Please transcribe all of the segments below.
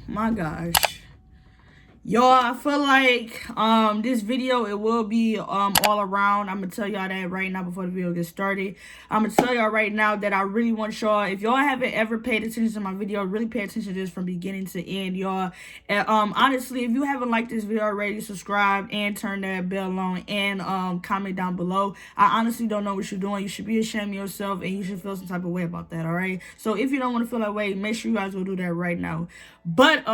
my gosh. Y'all, I feel like this video, it will be all around. I'm gonna tell y'all that right now before the video gets started. I'm gonna tell y'all right now that I really want y'all, if y'all haven't ever paid attention to my video, really pay attention to this from beginning to end, y'all. And honestly, if you haven't liked this video already, subscribe and turn that bell on and comment down below. I honestly don't know what you're doing. You should be ashamed of yourself and you should feel some type of way about that, all right? So if you don't want to feel that way, make sure you guys will do that right now. But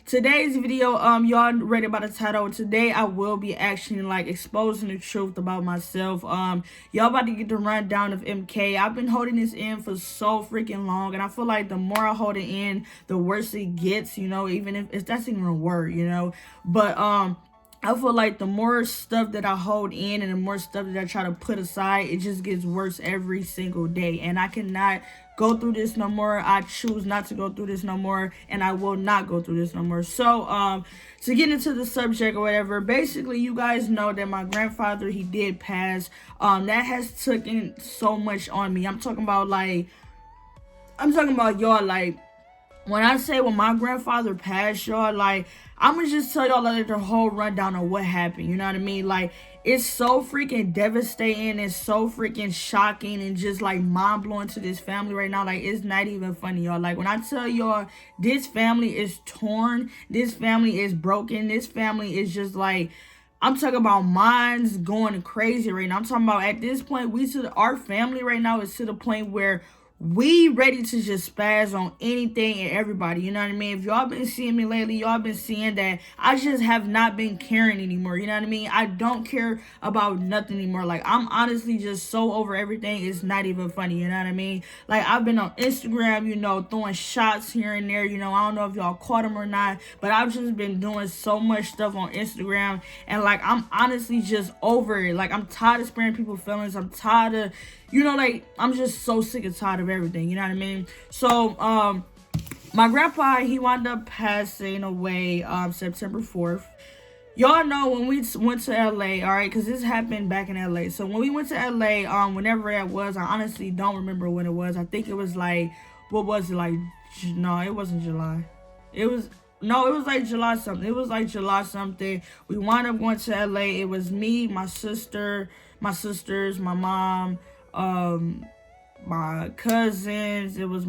today's video, y'all read about the title. Today I will be actually like exposing the truth about myself. Y'all about to get the rundown of MK. I've been holding this in for so freaking long, and I feel like the more I hold it in, the worse it gets, you know, even if that's even a word, you know. But I feel like the more stuff that I hold in and the more stuff that I try to put aside, it just gets worse every single day. And I cannot go through this no more. I choose not to go through this no more, and I will not go through this no more. So to get into the subject or whatever, basically you guys know that my grandfather, he did pass. That has taken so much on me. I'm talking about y'all, like, when I say when my grandfather passed, y'all, like, I'm gonna just tell y'all like the whole rundown of what happened, you know what I mean? Like, it's so freaking devastating, it's so freaking shocking and just like mind-blowing to this family right now. Like, it's not even funny, y'all. Like, when I tell y'all this family is torn, this family is broken, this family is just like, I'm talking about minds going crazy right now. I'm talking about at this point, our family right now is to the point where we ready to just spaz on anything and everybody, you know what I mean? If y'all been seeing me lately, y'all been seeing that I just have not been caring anymore, you know what I mean? I don't care about nothing anymore. Like, I'm honestly just so over everything, it's not even funny, you know what I mean? Like, I've been on Instagram, you know, throwing shots here and there, you know, I don't know if y'all caught them or not, but I've just been doing so much stuff on Instagram, and like, I'm honestly just over it. Like, I'm tired of sparing people's feelings. I'm tired of, you know, like, I'm just so sick and tired of everything, you know what I mean? So, my grandpa, he wound up passing away, September 4th. Y'all know when we went to LA, all right, because this happened back in LA. So, when we went to LA, whenever that was, I honestly don't remember when it was. I think it was like, what was it, like, no, it wasn't July. It was like July something. It was like July something. We wound up going to LA. It was me, my sisters, my mom, my cousins. It was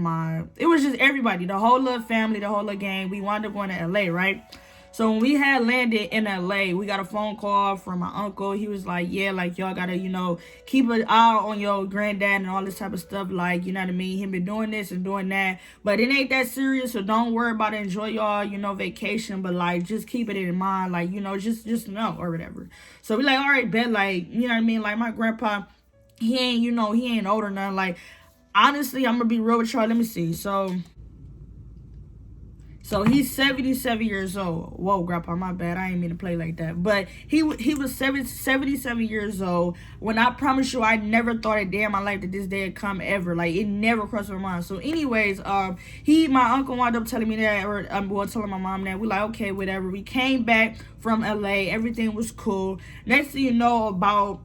just everybody, the whole little family, the whole little gang. We wound up going to LA, right? So when we had landed in LA, we got a phone call from my uncle. He was like, yeah, like, y'all gotta, you know, keep an eye on your granddad and all this type of stuff. Like, you know what I mean? He been doing this and doing that, but it ain't that serious, so don't worry about it. Enjoy y'all, you know, vacation, but like, just keep it in mind, like, you know, just know or whatever. So we like, all right, bet, like, you know what I mean? Like, my grandpa, he ain't, you know, he ain't old or nothing. Like, honestly, I'm gonna be real with y'all. Let me see. So he's 77 years old. Whoa, grandpa, my bad. I ain't mean to play like that. But he was 77 years old. When I promise you, I never thought a day in my life that this day would come ever. Like, it never crossed my mind. So anyways, my uncle wound up telling me that, or telling my mom that. We like, okay, whatever. We came back from LA. Everything was cool. Next thing you know, about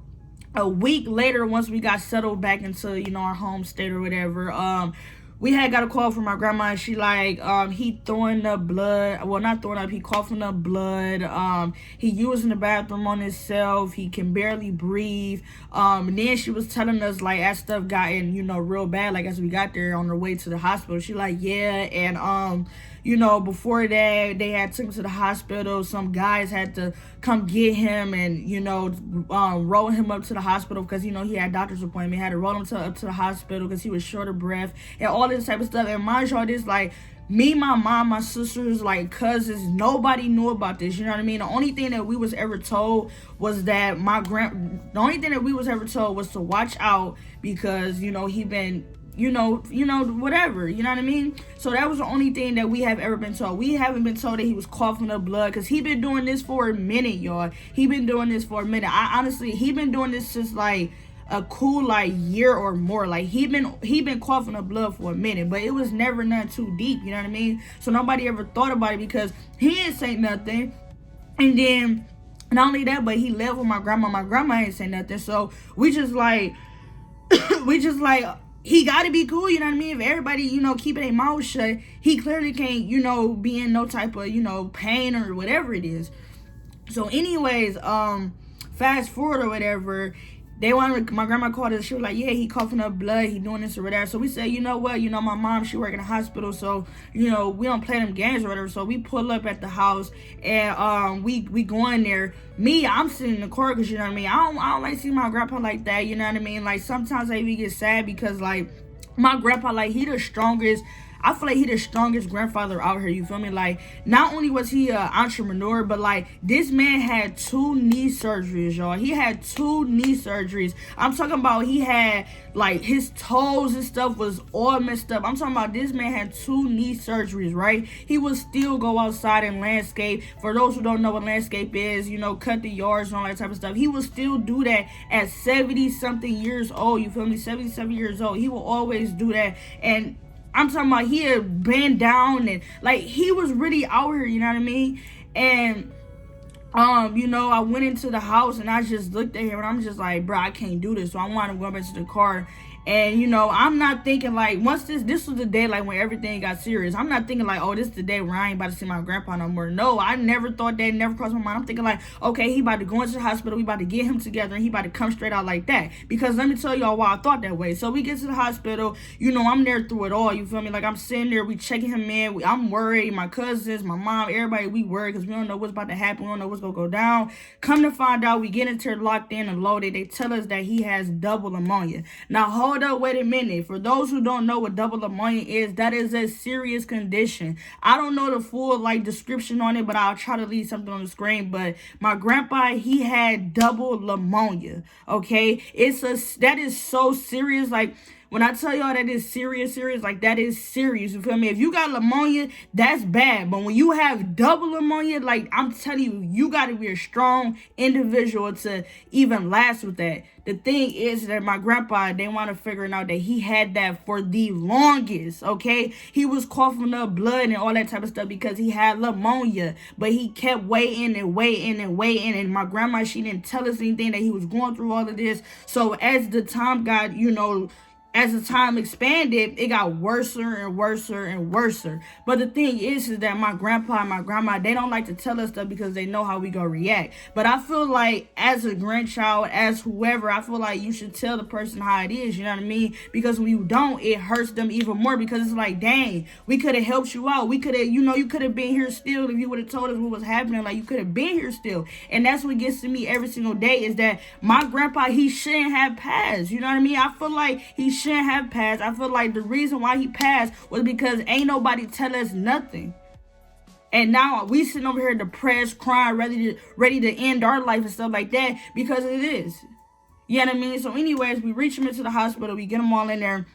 a week later, once we got settled back into, you know, our home state or whatever, we had got a call from my grandma, and she like, he throwing up blood. Well, not throwing up, he coughing up blood. He using the bathroom on himself. He can barely breathe. And then she was telling us, like, as stuff gotten, you know, real bad, like, as we got there on the way to the hospital, she like, yeah, and you know, before that, they had took him to the hospital. Some guys had to come get him and, you know, roll him up to the hospital because, you know, he had a doctor's appointment. Had to roll him up to the hospital because he was short of breath and all this type of stuff. And mind y'all, this, like, me, my mom, my sisters, like, cousins, nobody knew about this, you know what I mean? The only thing that we was ever told was that the only thing that we was ever told was to watch out because, you know, he been, you know, whatever, you know what I mean? So that was the only thing that we have ever been told. We haven't been told that he was coughing up blood because he been doing this for a minute, y'all. He been doing this for a minute. He been doing this since, like, a cool, like, year or more. Like, he been coughing up blood for a minute, but it was never nothing too deep, you know what I mean? So nobody ever thought about it because he didn't say nothing. And then, not only that, but he lived with my grandma. My grandma ain't say nothing. So we just like, he got to be cool, you know what I mean? If everybody, keeping their mouth shut, he clearly can't, be in no type of, pain or whatever it is. So anyways, fast forward or whatever, my grandma called us. She was like, yeah, he coughing up blood, he doing this or whatever. So we said, you know what, my mom, she work in a hospital, so we don't play them games or whatever. So we pull up at the house, and we go in there. I'm sitting in the car, because you know what I mean, I don't like seeing my grandpa like that, you know what I mean? Like, sometimes I even get sad, because like my grandpa, like, he the strongest. I feel like he the strongest grandfather out here, you feel me? Like, not only was he an entrepreneur, but like, this man had 2 knee surgeries, y'all. He had 2 knee surgeries. I'm talking about, he had, like, his toes and stuff was all messed up. I'm talking about, this man had 2 knee surgeries, right? He would still go outside and landscape. For those who don't know what landscape is, cut the yards and all that type of stuff. He would still do that at 70 something years old, you feel me? 77 years old. He will always do that. And I'm talking about, he had been down, and like, he was really out here, you know what I mean? And I went into the house, and I just looked at him, and I'm just like, bro, I can't do this. So I wanted to go back to the car. And I'm not thinking like, once this was the day, like, when everything got serious. I'm not thinking like, oh, this is the day where I ain't about to see my grandpa no more. No, I never thought that, never crossed my mind. I'm thinking like, okay, he about to go into the hospital, we about to get him together, and he about to come straight out like that. Because let me tell y'all why I thought that way. So we get to the hospital, I'm there through it all, you feel me? Like, I'm sitting there, we checking him in, I'm worried, my cousins, my mom, everybody, we worried, because we don't know what's about to happen, we don't know what's gonna go down. Come to find out, we get into locked in and loaded. They tell us that he has double pneumonia. Now hold up, wait a minute. For those who don't know what double pneumonia is, that is a serious condition. I don't know the full description on it, but I'll try to leave something on the screen. But my grandpa, he had double pneumonia. Okay, that is so serious. Like, when I tell y'all that is serious, like, that is serious, you feel me? If you got pneumonia, that's bad. But when you have double pneumonia, like, I'm telling you, you got to be a strong individual to even last with that. The thing is that my grandpa, they want to figure out that he had that for the longest, okay? He was coughing up blood and all that type of stuff because he had pneumonia. But he kept waiting. And my grandma, she didn't tell us anything, that he was going through all of this. So as the time got, as the time expanded, it got worse and worse and worse. But the thing is that my grandpa and my grandma, they don't like to tell us stuff because they know how we gonna react. But I feel like, as a grandchild, as whoever, I feel like you should tell the person how it is, you know what I mean? Because when you don't, it hurts them even more, because it's like, dang, we could have helped you out. We could have, you could have been here still if you would have told us what was happening. Like, you could have been here still. And that's what gets to me every single day, is that my grandpa, he shouldn't have passed. You know what I mean? I feel like he shouldn't have passed. I feel like the reason why he passed was because ain't nobody tell us nothing. And now we sitting over here depressed, crying, ready to end our life and stuff like that, because it is. You know what I mean? So anyways, we reach him into the hospital, we get him all in there.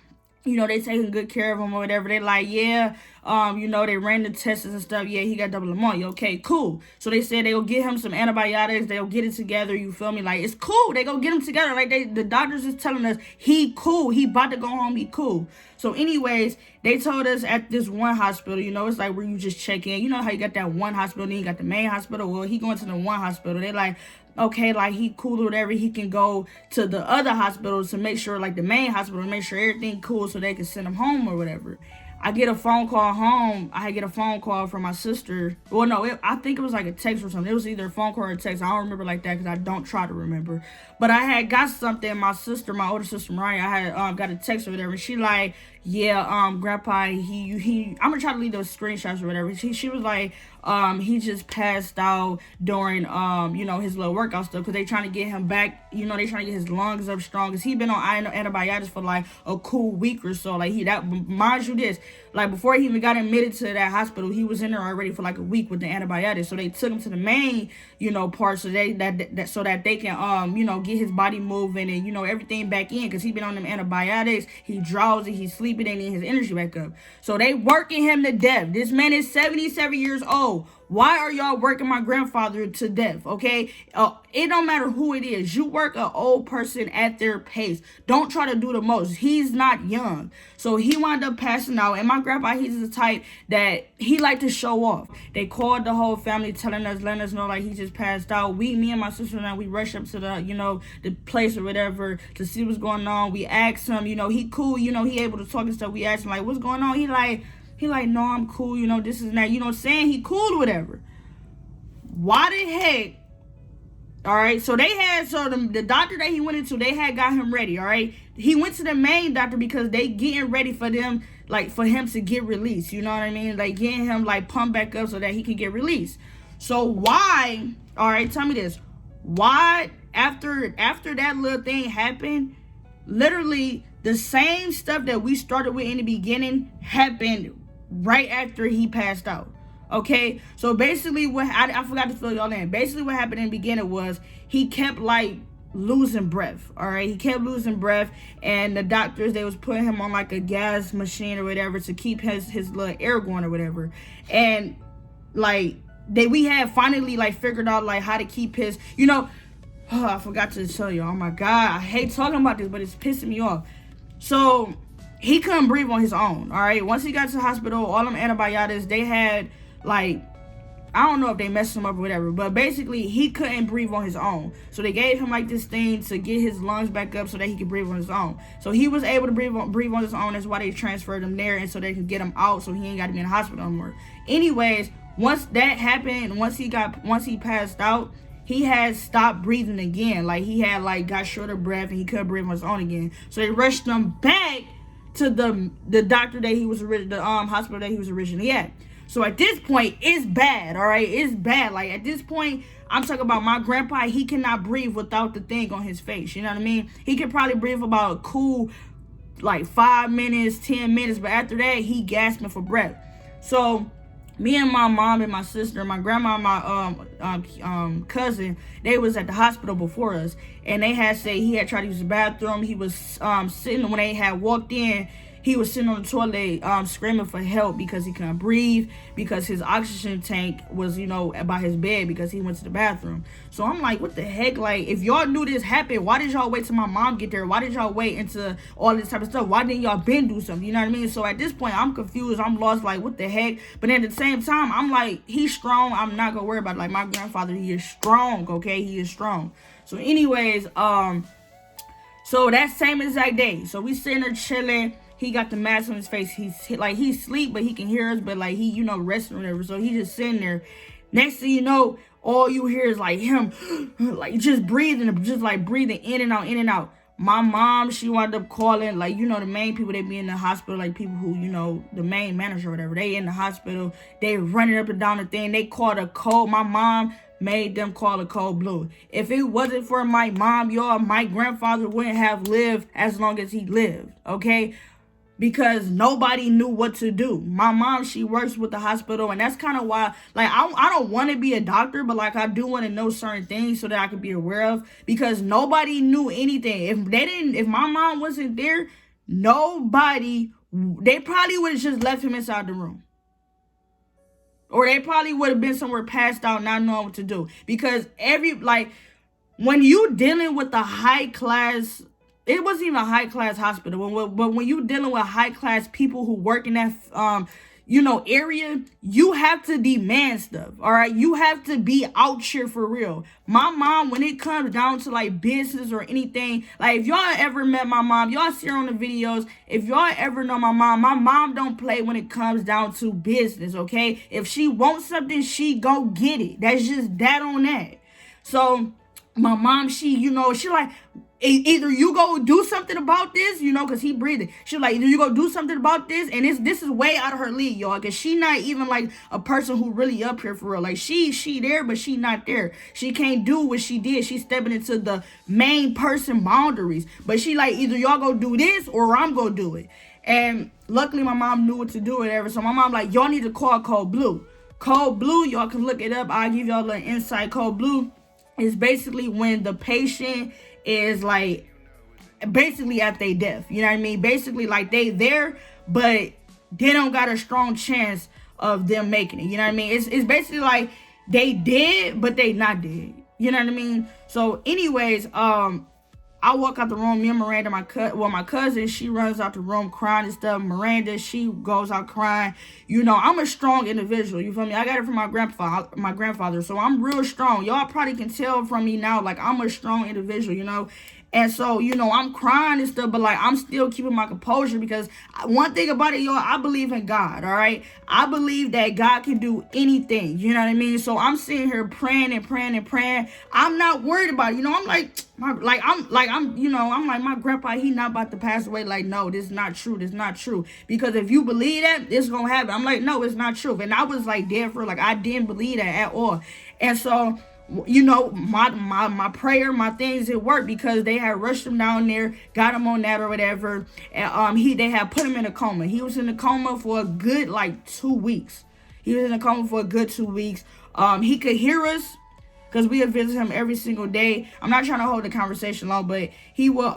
They taking good care of him or whatever. They like, yeah, they ran the tests and stuff. Yeah, he got double pneumonia. Okay, cool. So they said they'll get him some antibiotics. They'll get it together. You feel me? Like, it's cool. They go get him together. Like, the doctors is telling us he cool. He about to go home. He cool. So anyways, they told us at this one hospital, it's like where you just check in. You know how you got that one hospital, then you got the main hospital. Well, he going to the one hospital. They like, okay, like, he cool or whatever, he can go to the other hospitals to make sure, like, the main hospital, to make sure everything cool so they can send him home or whatever. I get a phone call home. I get a phone call from my sister. Well, no, I think it was like a text or something. It was either a phone call or a text. I don't remember like that because I don't try to remember. But I had got something. My older sister Mariah, I had got a text or whatever. She like, yeah, Grandpa, he I'm gonna try to leave those screenshots or whatever. She was like, he just passed out during his little workout stuff, because they trying to get him back. They trying to get his lungs up strong, because he been on antibiotics for like a cool week or so. Like, mind you this, like, before he even got admitted to that hospital, he was in there already for like a week with the antibiotics. So they took him to the main part, so that they can get his body moving and everything back in, because he been on them antibiotics. He drowsy, he's sleeping, and his energy back up. So they working him to death. This man is 77 years old, Why are y'all working my grandfather to death? Okay, it don't matter who it is. You work an old person at their pace. Don't try to do the most. He's not young, so he wound up passing out. And my grandpa, he's the type that he like to show off. They called the whole family, telling us, letting us know like he just passed out. Me and my sister and I, we rushed up to the place or whatever to see what's going on. We asked him, he cool, he able to talk and stuff. We asked him like, what's going on? He like, no, I'm cool, this is that, saying he cool or whatever. Why the heck? All right, so the doctor that he went into, they had got him ready, all right? He went to the main doctor because they getting ready for them, like, for him to get released, you know what I mean? Like, getting him, like, pumped back up so that he can get released. So why, all right, tell me this. Why, after that little thing happened, literally the same stuff that we started with in the beginning happened right after he passed out. Okay, so basically I forgot to fill y'all in. Basically what happened in the beginning was he kept like losing breath. All right, he kept losing breath, and the doctors, they was putting him on like a gas machine or whatever to keep his little air going or whatever. And like we had finally like figured out like how to keep his, I forgot to tell you. Oh my God, I hate talking about this, but it's pissing me off. So he couldn't breathe on his own. All right, once he got to the hospital, all them antibiotics, they had like, I don't know if they messed him up or whatever, but basically he couldn't breathe on his own. So they gave him like this thing to get his lungs back up so that he could breathe on his own. So he was able to breathe on his own. That's why they transferred him there, and so they could get him out so he ain't got to be in the hospital anymore. Anyways, once that happened, once he passed out, he had stopped breathing again. Like he had like got short of breath and he couldn't breathe on his own again. So they rushed him back to the doctor that he was the hospital that he was originally at. So at this point, it's bad, all right? It's bad. Like, at this point, I'm talking about my grandpa, he cannot breathe without the thing on his face, you know what I mean? He could probably breathe about a cool, like, 5 minutes, 10 minutes, but after that, he gasping for breath. So me and my mom and my sister, my grandma and my cousin, they was at the hospital before us, and they had said he had tried to use the bathroom. He was sitting, when they had walked in, he was sitting on the toilet screaming for help because he couldn't breathe, because his oxygen tank was, by his bed because he went to the bathroom. So I'm like, what the heck? Like, if y'all knew this happened, why did y'all wait till my mom get there? Why did y'all wait into all this type of stuff? Why didn't y'all been do something? You know what I mean? So at this point, I'm confused. I'm lost. Like, what the heck? But at the same time, I'm like, he's strong. I'm not going to worry about it. Like, my grandfather, he is strong, okay? He is strong. So anyways, so that same exact day, so we sitting there chilling. He got the mask on his face. He's asleep, but he can hear us, but like he, resting or whatever. So he just sitting there. Next thing you know, all you hear is like him, like just breathing in and out, in and out. My mom, she wound up calling, like, the main people, they be in the hospital, like people who, the main manager or whatever. They in the hospital. They running up and down the thing. They called a code. My mom made them call a code blue. If it wasn't for my mom, y'all, my grandfather wouldn't have lived as long as he lived, okay? Because nobody knew what to do. My mom, she works with the hospital, and that's kind of why, like, I don't want to be a doctor, but like I do want to know certain things so that I could be aware of, because nobody knew anything. If my mom wasn't there, they probably would have just left him inside the room. Or they probably would have been somewhere passed out, not knowing what to do. Because when you dealing with the high class, it wasn't even a high-class hospital. But when you dealing with high-class people who work in that, area, you have to demand stuff, all right? You have to be out here for real. My mom, when it comes down to, like, business or anything, like, if y'all ever met my mom, y'all see her on the videos. If y'all ever know my mom don't play when it comes down to business, okay? If she wants something, she go get it. That's just that on that. So my mom, she like, either you go do something about this, because he breathing. She like, either you go do something about this, and this is way out of her league, y'all, because she not even like a person who really up here for real. Like, she there, but she not there. She can't do what she did. She's stepping into the main person boundaries. But she like, either y'all go do this or I'm gonna do it. And luckily my mom knew what to do, whatever. So my mom like, y'all need to call Code Blue. Code Blue, y'all can look it up. I'll give y'all an insight. Code Blue is basically when the patient is like basically at their death, you know what I mean? Basically like they there, but they don't got a strong chance of them making it. You know what I mean? It's basically like they did, but they not dead. You know what I mean? So anyways, I walk out the room. Me and Miranda, my cousin, she runs out the room crying and stuff. Miranda, she goes out crying. You know, I'm a strong individual. You feel me? I got it from my grandfather. So I'm real strong. Y'all probably can tell from me now, like, I'm a strong individual, you know. And so, you know, I'm crying and stuff, but, like, I'm still keeping my composure because one thing about it, y'all, I believe in God, all right? I believe that God can do anything, you know what I mean? So I'm sitting here praying and praying and praying. I'm not worried about it, you know? I'm like, my grandpa, he not about to pass away. Like, no, this is not true. This is not true. Because if you believe that, it's going to happen. I'm like, no, it's not true. And I was, like, dead for, like, I didn't believe that at all. And so, you know, my prayer, my things, it worked because they had rushed him down there, got him on that or whatever, and they had put him in a coma. He was in a coma for a good, like, 2 weeks. He was in a coma for a good 2 weeks. He could hear us because we would visit him every single day. I'm not trying to hold the conversation long, but he will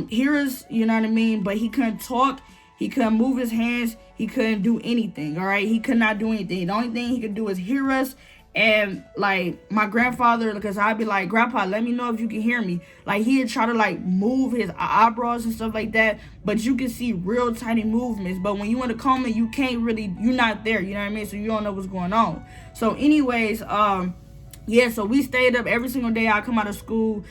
hear us, you know what I mean? But he couldn't talk. He couldn't move his hands. He couldn't do anything, all right? He could not do anything. The only thing he could do is hear us. And, like, my grandfather, because I'd be like, Grandpa, let me know if you can hear me. Like, he'd try to, like, move his eyebrows and stuff like that. But you can see real tiny movements. But when you in a coma, you can't really, you're not there. You know what I mean? So you don't know what's going on. So, anyways, yeah, so we stayed up every single day I come out of school.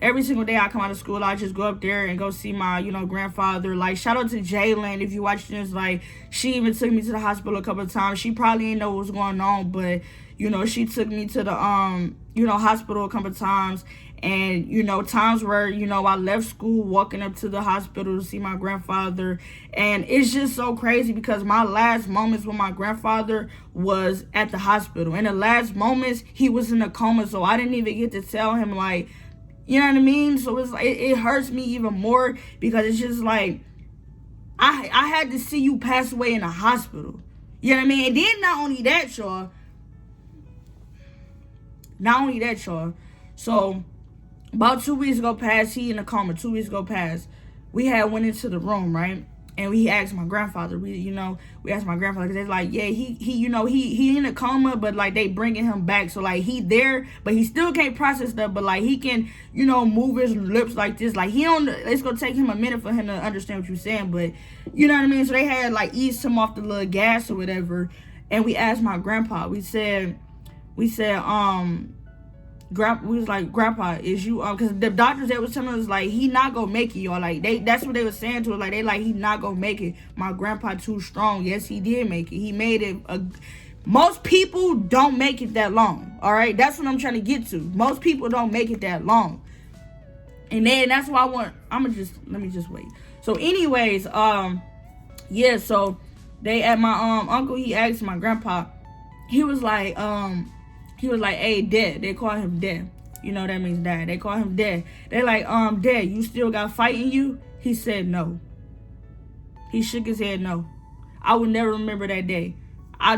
Every single day I come out of school, I just go up there and go see my, you know, grandfather. Like, shout out to Jalen, if you watch this. Like, she even took me to the hospital a couple of times. She probably didn't know what was going on, but, you know, she took me to the, you know, hospital a couple of times. And, you know, times where, you know, I left school walking up to the hospital to see my grandfather. And it's just so crazy because my last moments with my grandfather was at the hospital. In the last moments, he was in a coma, so I didn't even get to tell him, like, you know what I mean? So it's like, it hurts me even more because it's just like, I had to see you pass away in a hospital. You know what I mean? And then not only that, y'all. So about 2 weeks ago past, he in a coma. 2 weeks ago past, we had went into the room, right? And we asked my grandfather. We asked my grandfather because they're like, yeah, he in a coma, but like they bringing him back. So like he there, but he still can't process stuff. But like he can, you know, move his lips like this. Like he don't. It's gonna take him a minute for him to understand what you're saying. But you know what I mean. So they had like eased him off the little gas or whatever. And we asked my grandpa. We said, we was like, Grandpa, is you because the doctors, they was telling us like he not gonna make it, y'all. Like that's what they was saying to us. Like they like he not gonna make it. My grandpa too strong. Yes, he did make it. He made it. Most people don't make it that long. All right, that's what I'm trying to get to. Most people don't make it that long. And then that's why let me just wait. So anyways, yeah. So they at my uncle, he asked my grandpa. He was like, hey, Dad. They call him Dad. You know that means dad. They call him Dad. They like, Dad, you still got fight in you? He said no. He shook his head no. I would never remember that day.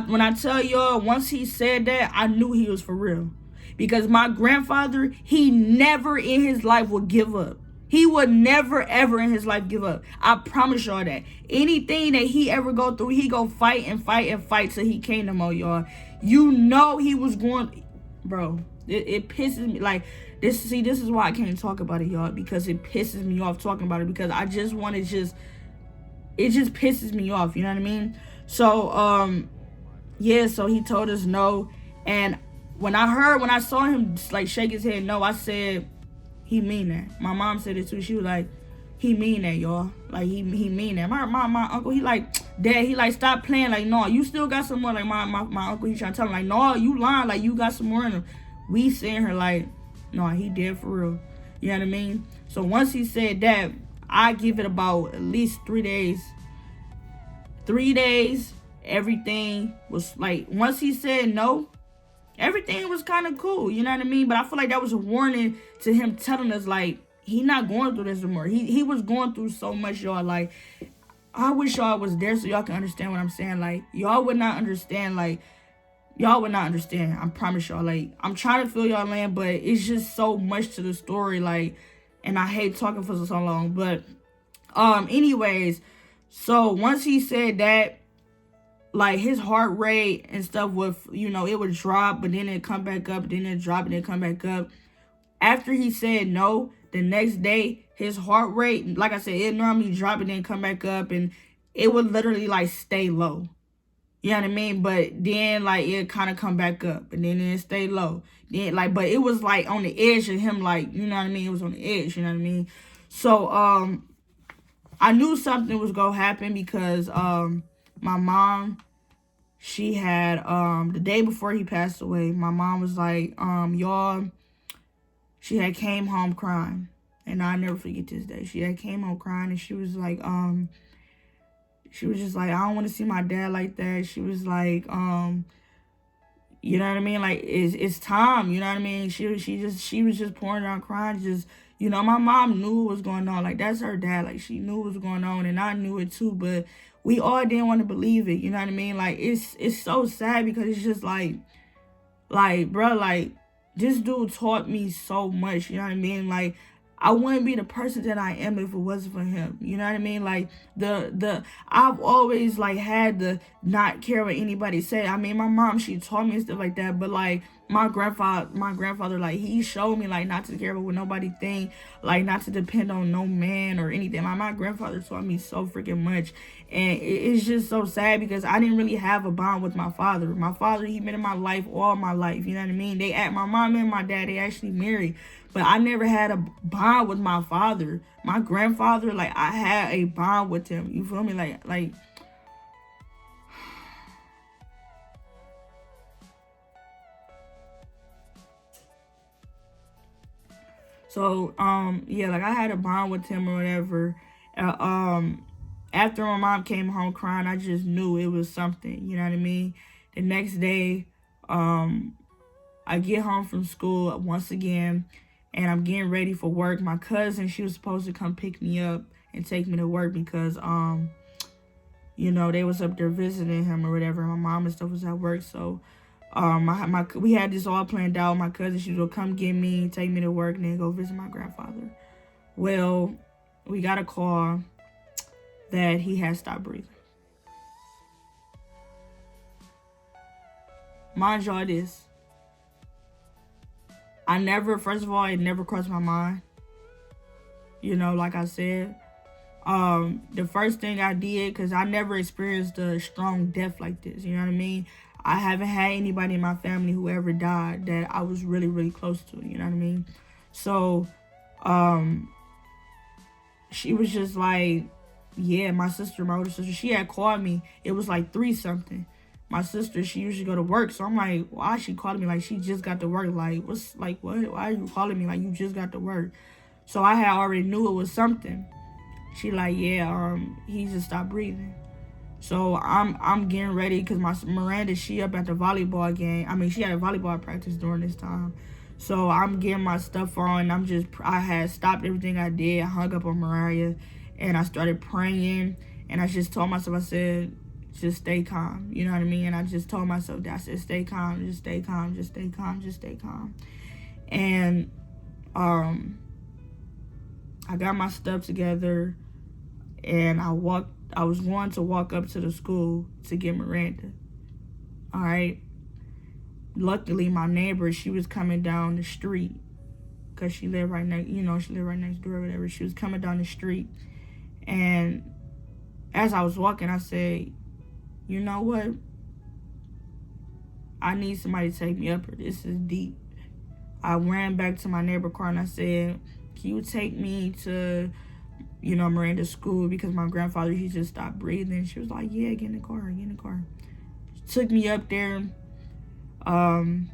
When I tell y'all, once he said that, I knew he was for real. Because my grandfather, he never in his life would give up. He would never, ever in his life give up. I promise y'all that. Anything that he ever go through, he go fight and fight and fight till he came to more, y'all. You know he was going, bro, it pisses me. Like, this is why I can't talk about it, y'all. Because it pisses me off talking about it. Because I just want to it just pisses me off, you know what I mean? So, yeah, so he told us no. And when I saw him like shake his head no, I said, he mean that. My mom said it too. She was like, he mean that, y'all. Like, he mean that. My uncle, he like, Dad, he like, stop playing. Like, no, you still got some more. Like, my uncle, he trying to tell him, like, no, you lying. Like, you got some more in him. We seeing her like, no, he dead for real. You know what I mean? So once he said that, I give it about at least 3 days. 3 days, everything was like, once he said no, everything was kind of cool. You know what I mean? But I feel like that was a warning to him telling us, like, he not going through this anymore. He was going through so much, y'all. Like, I wish y'all was there so y'all can understand what I'm saying. Like, y'all would not understand. Like, y'all would not understand. I promise y'all. Like, I'm trying to fill y'all in, but it's just so much to the story. Like, and I hate talking for so long. But, anyways, so once he said that, like his heart rate and stuff would, you know, it would drop, but then it come back up, then it drop, and then come back up. After he said no, the next day, his heart rate, like I said, it normally drop and then come back up, and it would literally like stay low. You know what I mean? But then like it kind of come back up, and then it stay low. Then like, but it was like on the edge of him, like, you know what I mean? It was on the edge, you know what I mean? So I knew something was gonna happen because my mom, she had the day before he passed away, my mom was like, y'all, she had came home crying. And I'll never forget this day. She had came home crying, and she was like, she was just like, I don't want to see my dad like that. She was like, you know what I mean? Like, it's time, you know what I mean? She was just pouring down crying, just, you know, my mom knew what was going on. Like, that's her dad. Like, she knew what was going on, and I knew it too, but we all didn't want to believe it, you know what I mean? Like, it's so sad because it's just like, bro, like, this dude taught me so much, you know what I mean? Like, I wouldn't be the person that I am if it wasn't for him. You know what I mean? Like, I've always, like, had to not care what anybody say. I mean, my mom, she taught me and stuff like that. But, like, my grandfather, like, he showed me, like, not to care about what nobody think. Like, not to depend on no man or anything. Like, my grandfather taught me so freaking much. And it's just so sad because I didn't really have a bond with my father. My father, he been in my life all my life. You know what I mean? My mom and my dad, they actually married. But I never had a bond with my father. My grandfather, like, I had a bond with him. You feel me? Like. So, yeah, like, I had a bond with him or whatever. After my mom came home crying, I just knew it was something. You know what I mean? The next day, I get home from school once again, and I'm getting ready for work. My cousin, she was supposed to come pick me up and take me to work because, you know, they was up there visiting him or whatever. My mom and stuff was at work, so we had this all planned out. My cousin, she would come get me, take me to work, and then go visit my grandfather. Well, we got a call that he had stopped breathing. Mind y'all this. First of all, it never crossed my mind. You know, like I said, the first thing I did, because I never experienced a strong death like this, you know what I mean? I haven't had anybody in my family who ever died that I was really, really close to, you know what I mean? So, she was just like, yeah, my older sister, she had called me. It was like 3-something. My sister, she usually go to work, so I'm like, why is she calling me? Like, she just got to work. Like, what? Why are you calling me? Like, you just got to work. So I had already knew it was something. She like, yeah, he just stopped breathing. So I'm getting ready because my Miranda, she up at the volleyball game. I mean, she had a volleyball practice during this time. So I'm getting my stuff on. I had stopped everything I did. I hung up on Mariah, and I started praying. And I just told myself, I said, just stay calm. You know what I mean? And I just told myself that. I said, stay calm, just stay calm, just stay calm, just stay calm. And I got my stuff together, and I was going to walk up to the school to get Miranda. All right. Luckily, my neighbor, she was coming down the street because she lived right next, she lived right next door or whatever. She was coming down the street, and as I was walking, I said, you know what? I need somebody to take me up here. This is deep. I ran back to my neighbor's car and I said, can you take me to, Miranda's school because my grandfather, he just stopped breathing. She was like, yeah, get in the car. She took me up there. I'm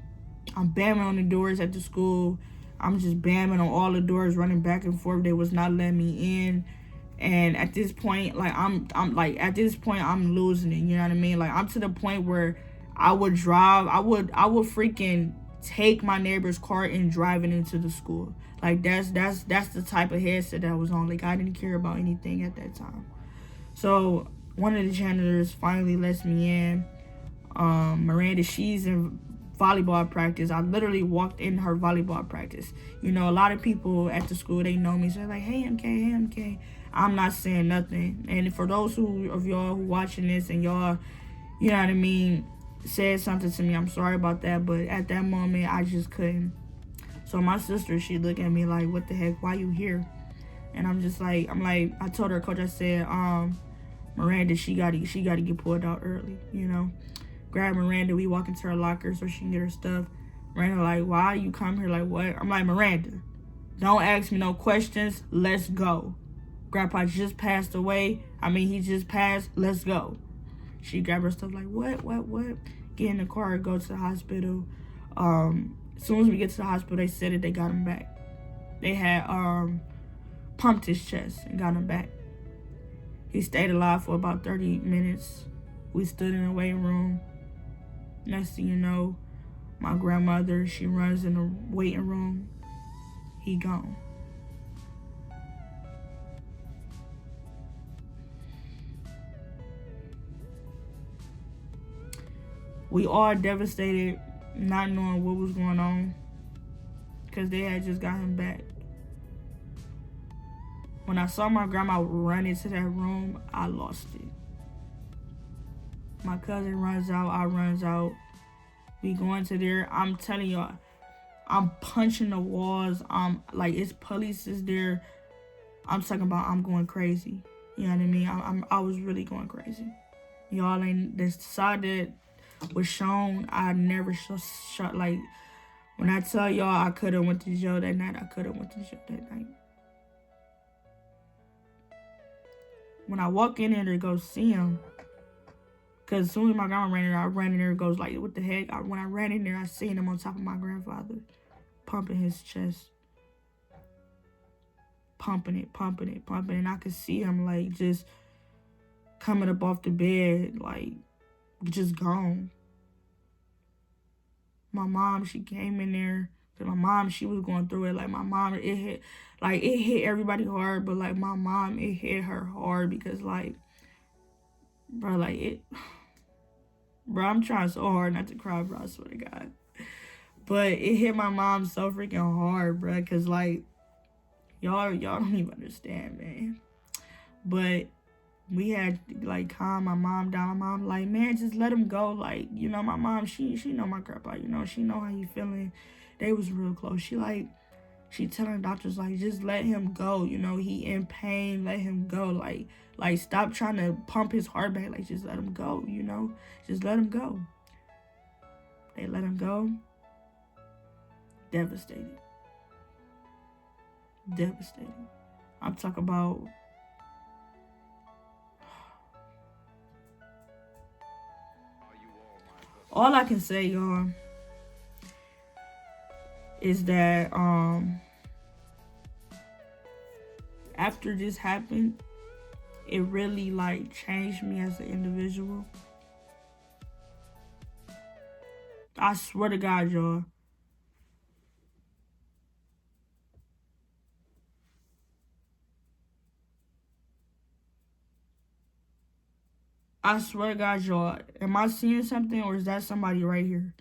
bamming on the doors at the school. I'm just bamming on all the doors, running back and forth. They was not letting me in. And at this point, like, I'm losing it. You know what I mean? Like, I'm to the point where I would freaking take my neighbor's car and drive it into the school. Like, that's the type of headset that I was on. Like, I didn't care about anything at that time. So one of the janitors finally lets me in. Miranda, she's in volleyball practice. I literally walked in her volleyball practice. A lot of people at the school, they know me. So they're like, hey, MK. I'm not saying nothing. And for those of y'all who watching this and y'all you know what I mean, said something to me. I'm sorry about that, but at that moment, I just couldn't. So my sister, she looked at me like, what the heck, why you here? And I'm just like, I told her, coach, I said, Miranda, she gotta get pulled out early, you know. Grab Miranda, we walk into her locker so she can get her stuff. Miranda like, why you come here? Like, what? I'm like, Miranda, don't ask me no questions. Let's go. Grandpa just passed away. He just passed. Let's go. She grabbed her stuff like, what? Get in the car, go to the hospital. As soon as we get to the hospital, they said that they got him back. They had pumped his chest and got him back. He stayed alive for about 30 minutes. We stood in the waiting room. Next thing you know, my grandmother, she runs in the waiting room. He gone. We all devastated, not knowing what was going on, because they had just got him back. When I saw my grandma run into that room, I lost it. My cousin runs out, I runs out. We go into there. I'm telling y'all, I'm punching the walls. Like, it's police is there. I'm talking about I'm going crazy. You know what I mean? I was really going crazy. Y'all ain't, the side that was shown, I never shot. Like, when I tell y'all I could have went to jail that night, I could have went to jail that night. When I walk in there to go see him, because as soon as my grandma ran in there, I ran in there and goes like, what the heck? When I ran in there, I seen him on top of my grandfather, pumping his chest. Pumping it. And I could see him like just coming up off the bed, like just gone. My mom, she came in there. Cause my mom, she was going through it. Like my mom, it hit everybody hard, but like my mom, it hit her hard because like, bro, I'm trying so hard not to cry, bro, I swear to God. But it hit my mom so freaking hard, bro, cause like, y'all don't even understand, man. But we had to like calm my mom down. My mom like, man, just let him go. Like, you know, my mom, she know my grandpa, you know, she know how you feeling. They was real close. She telling doctors like, just let him go. You know, he in pain. Let him go. Like stop trying to pump his heart back. Like, just let him go. You know, just let him go. They let him go. Devastated. I'm talking about. All I can say, y'all, is that after this happened, it really like changed me as an individual. I swear to God, y'all. I swear to God, y'all. Am I seeing something or is that somebody right here?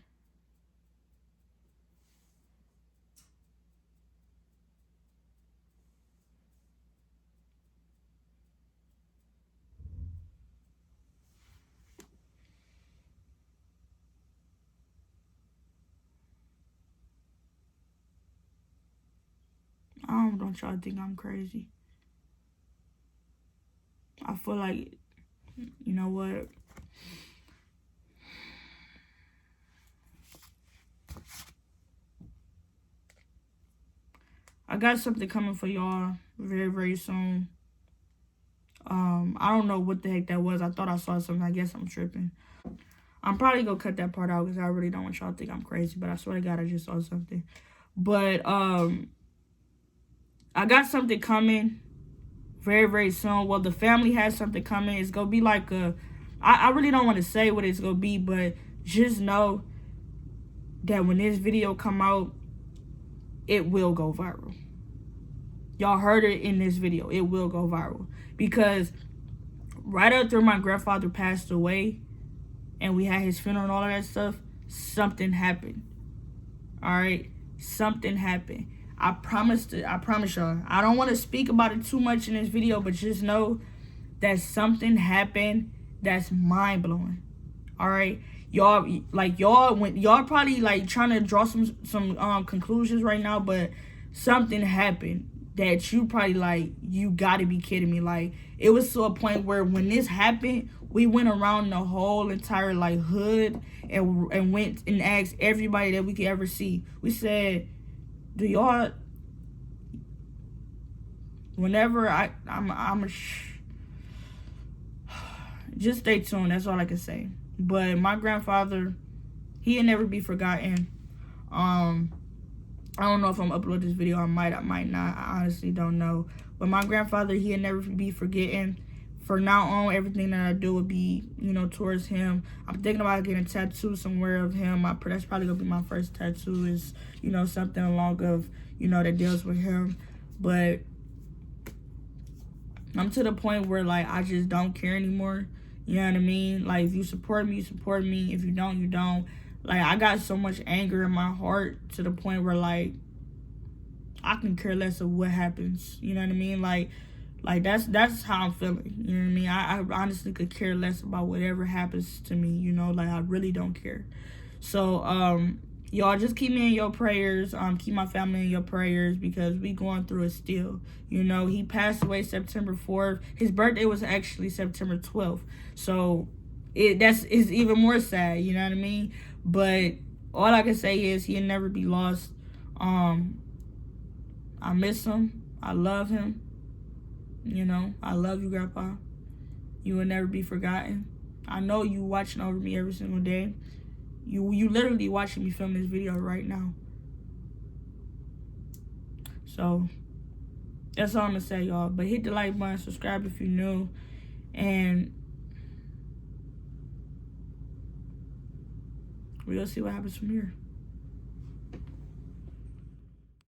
Don't y'all think I'm crazy. I feel like, you know what? I got something coming for y'all very, very soon. I don't know what the heck that was. I thought I saw something. I guess I'm tripping. I'm probably gonna cut that part out because I really don't want y'all to think I'm crazy. But I swear to God, I just saw something. But I got something coming very, very soon. Well, the family has something coming. It's gonna be like I really don't want to say what it's gonna be, but just know that when this video come out, it will go viral. Y'all heard it in this video. It will go viral. Because right after my grandfather passed away and we had his funeral and all of that stuff, something happened. Alright? Something happened. I promise y'all. I don't want to speak about it too much in this video, but just know that something happened that's mind-blowing. All right, y'all, like when y'all probably like trying to draw some conclusions right now, but something happened that you probably like, you gotta be kidding me. Like, it was to a point where when this happened, we went around the whole entire like hood and went and asked everybody that we could ever see. We said, do y'all, whenever I'm just stay tuned. That's all I can say. But my grandfather, he'll never be forgotten. I don't know if I'm upload this video. I might not. I honestly don't know. But my grandfather, he'll never be forgotten. For now on, everything that I do would be, you know, towards him. I'm thinking about getting a tattoo somewhere of him. That's probably gonna be my first tattoo. Is, you know, something along of, you know, that deals with him. But I'm to the point where like I just don't care anymore. You know what I mean? Like, if you support me, you support me. If you don't, you don't. Like, I got so much anger in my heart to the point where, like, I can care less of what happens. You know what I mean? Like that's how I'm feeling. You know what I mean? I honestly could care less about whatever happens to me. You know, like, I really don't care. So, y'all just keep me in your prayers. Keep my family in your prayers, because we going through it still. You know, he passed away September 4th. His birthday was actually September 12th. So it's even more sad, you know what I mean? But all I can say is he'll never be lost. I miss him. I love him. You know, I love you, Grandpa. You will never be forgotten. I know you watching over me every single day. You literally watching me film this video right now. So that's all I'm gonna say, y'all. But hit the like button, subscribe if you're new, and we'll see what happens from here.